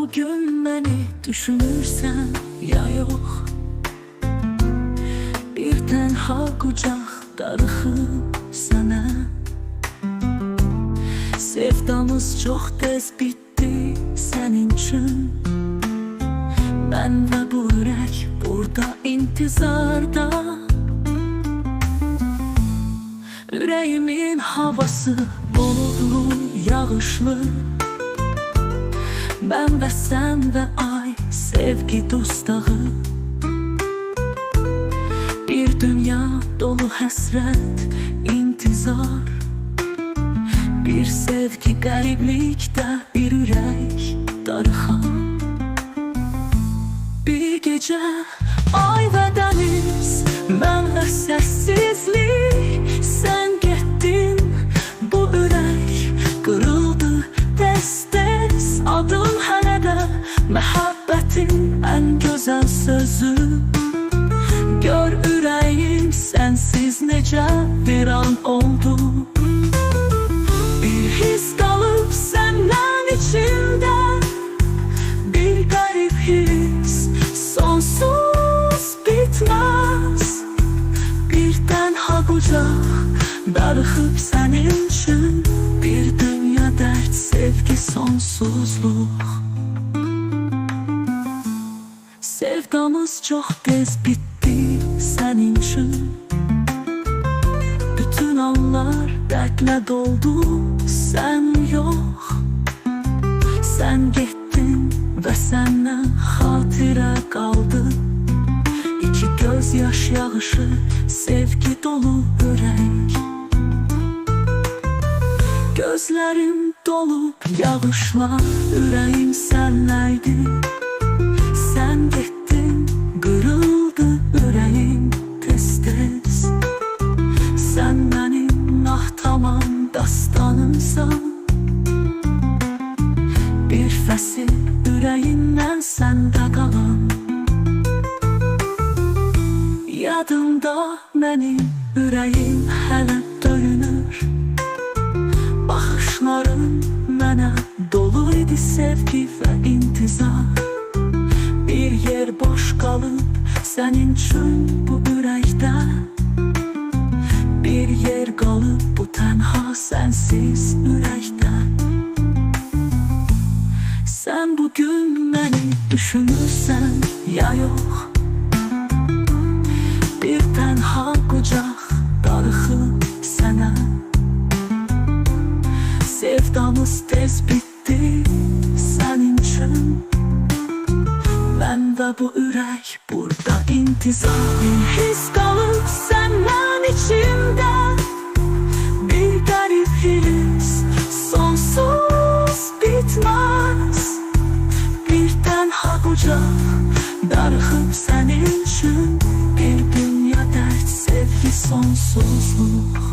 bugün beni düşünürsen ya yok, bir tenha kucak darıxıb sənə. Sevdamız çox tez bitti sənin üçün. Ben ve bu yürek burada intizarda. Yüreğimin havası bulutlu, yağışlı. Ben ve sen ve ay, sevgi dustağı. Bir dünya dolu həsrət, intizar. Bir sevgi qəriblikdə, bir ürək darıxar. Bir gece ay ve deniz, ben ve sessizlik. Sen gittin, bu yürek kırıldı tez tez. Adın hələ də məhəbbətin en güzel sözü. Gör ürəyim sensiz necə viran oldu. Bir his qalıb səndən içimdə, bir qərib his, sonsuz bitmez. Bir tenha kucak darıxıb sənin üçün. Bir dünya dert, sevgi, sonsuzluq. Sevdamız çox tez bitti sənin üçün. Bütün anlar dərdlə doldu, sən yox. Sen gittin ve senden hatıra kaldı. İki gözyaş yağışı, sevgi dolu yürek. Gözlerim dolup yağışla, yüreğim senleydi. Sen gittin, kırıldı yüreğim tez tez. Sen benim nahtamam dastanımsan. Bir fəsil ürəyindən səndə qalan. Yadımda mənim ürəyim hələ döyünür. Baxışların mənə dolu idi sevgi və intizar. Bir yer boş qalıb sənin üçün bu ürəkdə. Bir yer qalıb bu tənha sənsiz ürəkdə. Sen bugün beni düşünürsen ya yok, bir tenha kucak darıxıb sənə. Sevdamız tez bitti sənin üçün. Ben ve bu ürək burada intizar. Bir his qalıb səndən içimdə, bir qərib his, sonsuz bitmez. Bir tenha kucak darıxıb sənin üçün. Bir dünya dert, sevgi, sonsuzluq.